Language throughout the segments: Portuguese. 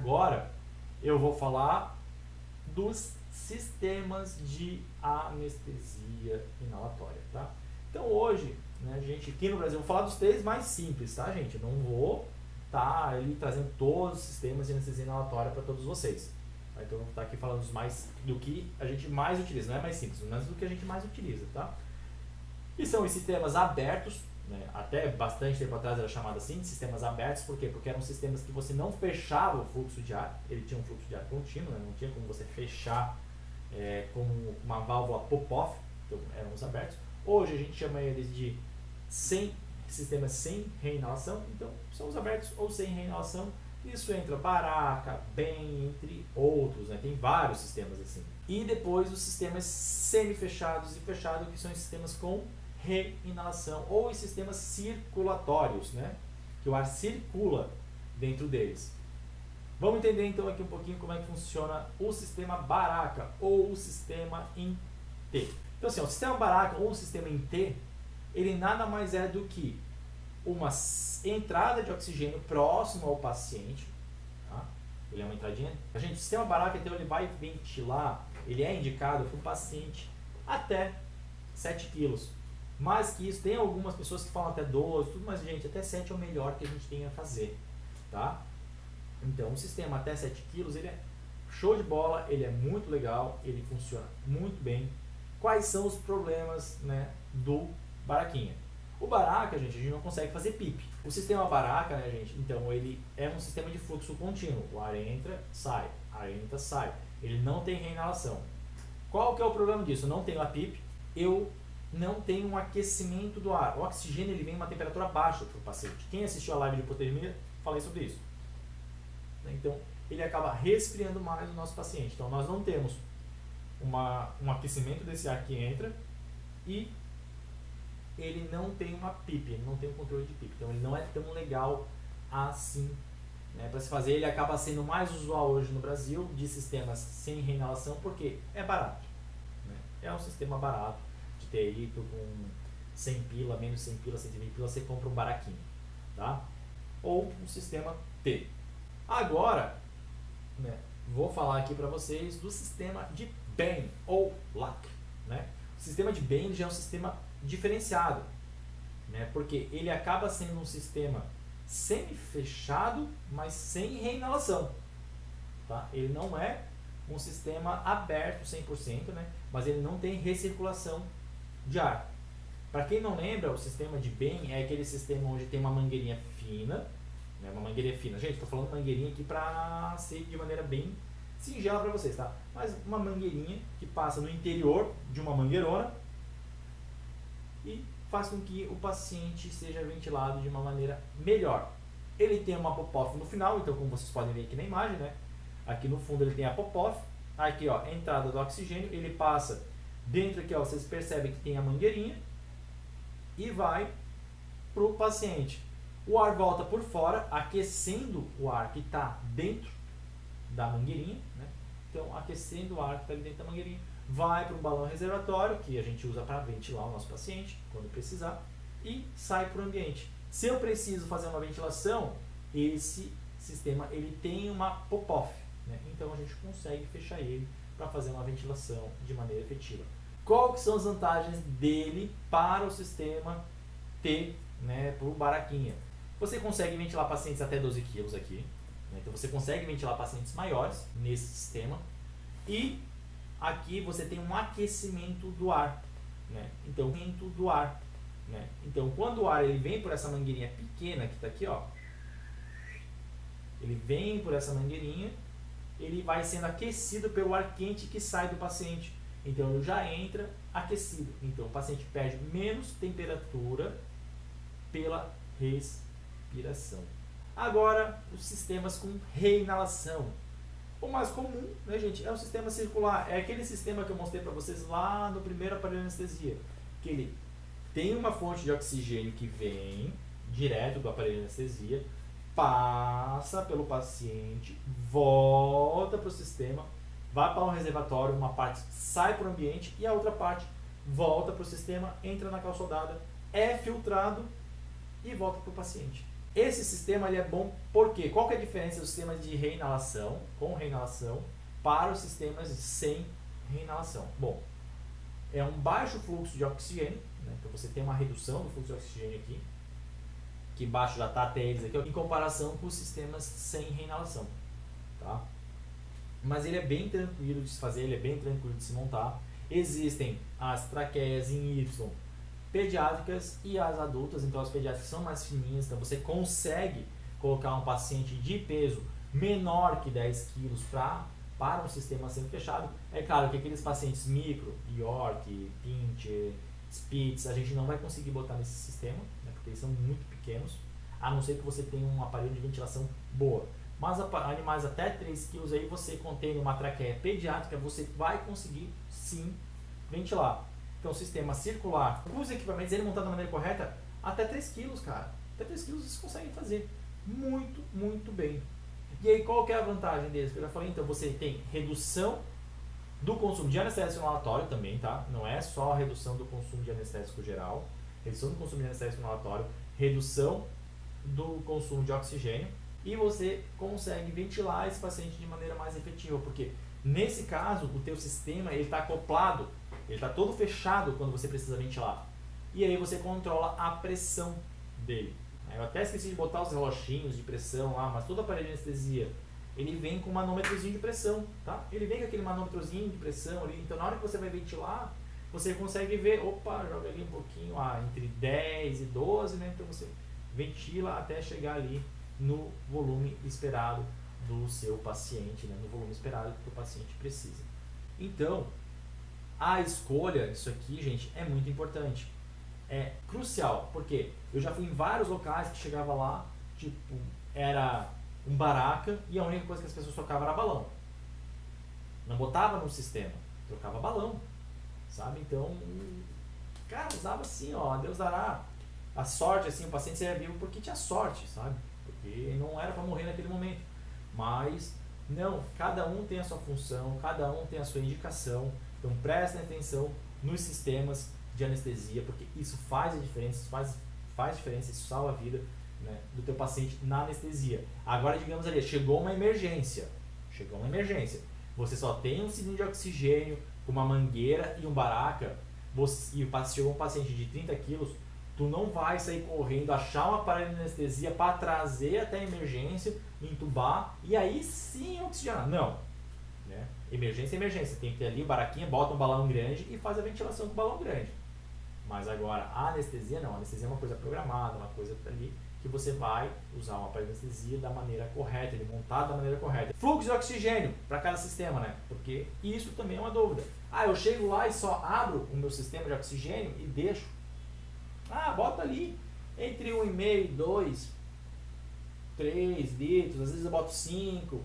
agora eu vou falar dos sistemas de anestesia inalatória, tá? Então hoje, né, gente, aqui no Brasil, eu vou falar dos 3 mais simples, tá, gente? Eu não vou estar ali trazendo todos os sistemas de anestesia inalatória para todos vocês. Tá? Então eu vou estar aqui falando do que a gente mais utiliza, não é mais simples, mas do que a gente mais utiliza, tá? E são os sistemas abertos, né? Até bastante tempo atrás era chamado assim, de sistemas abertos, por quê? Porque eram sistemas que você não fechava o fluxo de ar, ele tinha um fluxo de ar contínuo, né? Não tinha como você fechar com uma válvula pop-off, então eram os abertos. Hoje a gente chama eles de sistemas sem reinalação, então são os abertos ou sem reinalação. Isso entra Baraka, BEM, entre outros, né? Tem vários sistemas assim. E depois os sistemas semi-fechados e fechados, que são os sistemas com reinalação, ou os sistemas circulatórios, né? Que o ar circula dentro deles. Vamos entender então aqui um pouquinho como é que funciona o sistema Baraka ou o sistema em T. Então assim, o sistema Baraka ou o sistema em T, ele nada mais é do que uma entrada de oxigênio próximo ao paciente, tá? Ele é uma entradinha. Gente, o sistema Baraka, então, ele vai ventilar, ele é indicado para o paciente até 7 quilos. Mais que isso, tem algumas pessoas que falam até 12, tudo, mas gente, até 7 é o melhor que a gente tem a fazer, tá? Então, o sistema até 7 quilos, ele é show de bola, ele é muito legal, ele funciona muito bem. Quais são os problemas, né, do Baraquinha? O Baraka, gente, a gente não consegue fazer PIP. O sistema Baraka, né, gente, então ele é um sistema de fluxo contínuo. O ar entra, sai, ar entra, sai. Ele não tem reinalação. Qual que é o problema disso? Eu não tenho a PIP, eu não tenho um aquecimento do ar. O oxigênio, ele vem em uma temperatura baixa para o paciente. Quem assistiu a live de hipotermia, falei sobre isso. Então, ele acaba resfriando mais o nosso paciente. Então, nós não temos um aquecimento desse ar que entra e ele não tem uma PIP, ele não tem um controle de PIP. Então, ele não é tão legal assim, né, para se fazer. Ele acaba sendo mais usual hoje no Brasil de sistemas sem reinalação porque é barato, né? É um sistema barato de ter aí com 100 pila, menos 100 pila, 120 pila, você compra um baraquinho, tá? Ou um sistema T. Agora, né, vou falar aqui para vocês do sistema de BEM ou LAC, né? O sistema de BEM já é um sistema diferenciado, né? Porque ele acaba sendo um sistema semi-fechado, mas sem reinalação, tá? Ele não é um sistema aberto 100%, né? Mas ele não tem recirculação de ar. Para quem não lembra, o sistema de BEM é aquele sistema onde tem uma mangueirinha fina, né? Uma mangueirinha fina. Gente, estou falando mangueirinha aqui para ser de maneira bem singela para vocês, tá? Mas uma mangueirinha que passa no interior de uma mangueirona e faz com que o paciente seja ventilado de uma maneira melhor. Ele tem uma pop-off no final, então como vocês podem ver aqui na imagem, né? Aqui no fundo ele tem a pop-off, aqui ó, a entrada do oxigênio, ele passa dentro aqui, ó, vocês percebem que tem a mangueirinha e vai para o paciente. O ar volta por fora, aquecendo o ar que está dentro da mangueirinha, né? Então aquecendo o ar que está dentro da mangueirinha, vai para um balão reservatório, que a gente usa para ventilar o nosso paciente, quando precisar, e sai para o ambiente. Se eu preciso fazer uma ventilação, esse sistema ele tem uma pop-off, né? Então a gente consegue fechar ele para fazer uma ventilação de maneira efetiva. Qual que são as vantagens dele para o sistema T, né, para o Baraquinha? Você consegue ventilar pacientes até 12 quilos aqui, né? Então você consegue ventilar pacientes maiores nesse sistema, e aqui você tem um aquecimento do ar, né? Então, do ar, né? Então, quando o ar ele vem por essa mangueirinha pequena que está aqui, ó, ele vem por essa mangueirinha, ele vai sendo aquecido pelo ar quente que sai do paciente. Então, ele já entra aquecido. Então, o paciente perde menos temperatura pela respiração. Agora, os sistemas com reinalação. O mais comum, né, gente, é o sistema circular. É aquele sistema que eu mostrei para vocês lá no primeiro aparelho de anestesia. Que ele tem uma fonte de oxigênio que vem direto do aparelho de anestesia, passa pelo paciente, volta para o sistema, vai para um reservatório, uma parte sai para o ambiente e a outra parte volta para o sistema, entra na calçadada, é filtrado e volta para o paciente. Esse sistema ele é bom porque qual que é a diferença dos sistemas de reinalação, com reinalação, para os sistemas sem reinalação? Bom, é um baixo fluxo de oxigênio, né? Então você tem uma redução do fluxo de oxigênio aqui, que embaixo já está até eles aqui, em comparação com os sistemas sem reinalação, tá? Mas ele é bem tranquilo de se fazer, ele é bem tranquilo de se montar. Existem as traqueias em Y pediátricas e as adultas, então as pediátricas são mais fininhas, então você consegue colocar um paciente de peso menor que 10 quilos para um sistema semi-fechado. É claro que aqueles pacientes micro, York, Pincher, Spitz, a gente não vai conseguir botar nesse sistema, né, porque eles são muito pequenos, a não ser que você tenha um aparelho de ventilação boa. Mas animais até 3 kg aí, você contendo uma traqueia pediátrica, você vai conseguir sim ventilar. Então, sistema circular, com os equipamentos, ele montado da maneira correta, até 3 kg, cara. Até 3 kg vocês conseguem fazer muito, muito bem. E aí, qual que é a vantagem deles? Que eu já falei, então, você tem redução do consumo de anestésico inalatório também, tá? Não é só a redução do consumo de anestésico geral, redução do consumo de anestésico inalatório, redução do consumo de oxigênio, e você consegue ventilar esse paciente de maneira mais efetiva, porque nesse caso, o teu sistema está acoplado, ele está todo fechado quando você precisa ventilar. E aí você controla a pressão dele. Eu até esqueci de botar os relógios de pressão lá, mas todo aparelho de anestesia, ele vem com um manômetrozinho de pressão, tá? Ele vem com aquele manômetrozinho de pressão ali, então na hora que você vai ventilar, você consegue ver, opa, joga ali um pouquinho, entre 10 e 12, né? Então você ventila até chegar ali no volume esperado do seu paciente, né? No volume esperado que o paciente precisa. Então, a escolha disso aqui, gente, é muito importante. É crucial, porque eu já fui em vários locais que chegava lá, tipo, era um baraca e a única coisa que as pessoas trocavam era balão. Não botava no sistema, trocava balão, sabe? Então, cara, usava assim, ó, Deus dará. A sorte, assim, o paciente seria vivo porque tinha sorte, sabe? Porque não era para morrer naquele momento. Mas, não, cada um tem a sua função, cada um tem a sua indicação. Então, prestem atenção nos sistemas de anestesia, porque isso faz a diferença, faz diferença, isso salva a vida, né, do teu paciente na anestesia. Agora, digamos ali, chegou uma emergência, você só tem um cilindro de oxigênio, uma mangueira e um baraca, chegou um paciente de 30 quilos, tu não vai sair correndo, achar um aparelho de anestesia para trazer até a emergência, entubar e aí sim oxigenar. Não. Né? Emergência é emergência. Tem que ter ali baraquinha, bota um balão grande e faz a ventilação com o balão grande. Mas agora a anestesia não. A anestesia é uma coisa programada, uma coisa ali que você vai usar um aparelho de anestesia da maneira correta, ele montado da maneira correta. Fluxo de oxigênio para cada sistema, né? Porque isso também é uma dúvida. Eu chego lá e só abro o meu sistema de oxigênio e deixo. Bota ali entre 1,5, 2, 3 litros, às vezes eu boto 5.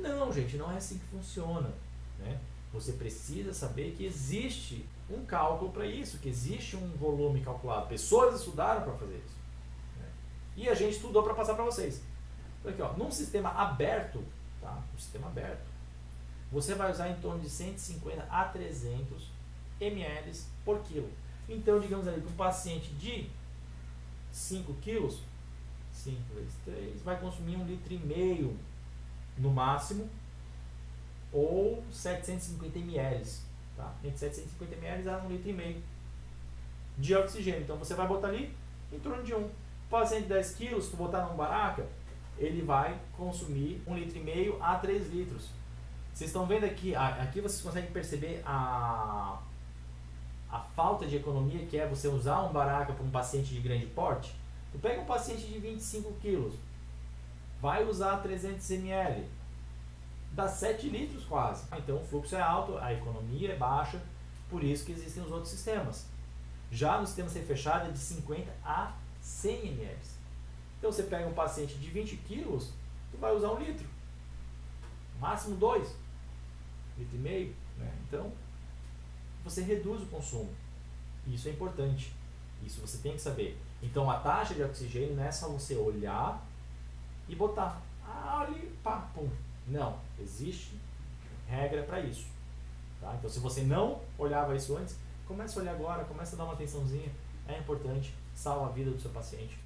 Não, gente, não é assim que funciona, né? Você precisa saber que existe um cálculo para isso, que existe um volume calculado. Pessoas estudaram para fazer isso, né? E a gente estudou para passar para vocês. Então aqui, ó, num sistema aberto, tá? Um sistema aberto, você vai usar em torno de 150 a 300 ml por quilo. Então, digamos ali, que um paciente de 5 quilos, 5 vezes 3, vai consumir 1,5 litro no máximo, ou 750 ml, tá? Entre 750 ml a 1,5 litro de oxigênio. Então, você vai botar ali em torno de um paciente de 10 quilos, se tu botar num baraca, ele vai consumir 1,5 litro a 3 litros. Vocês estão vendo aqui, aqui vocês conseguem perceber a falta de economia que é você usar um baraca para um paciente de grande porte. Tu pega um paciente de 25 quilos, vai usar 300 ml, dá 7 litros quase. Então o fluxo é alto, a economia é baixa, por isso que existem os outros sistemas. Já no sistema semi-fechado é de 50 a 100 ml. Então você pega um paciente de 20 quilos, tu vai usar 1 litro, máximo 2,5 litros, né? Então você reduz o consumo. Isso é importante. Isso você tem que saber. Então a taxa de oxigênio não é só você olhar e botar. Ali, pá, pum. Não. Existe regra para isso. Tá? Então se você não olhava isso antes, comece a olhar agora, comece a dar uma atençãozinha. É importante, salva a vida do seu paciente.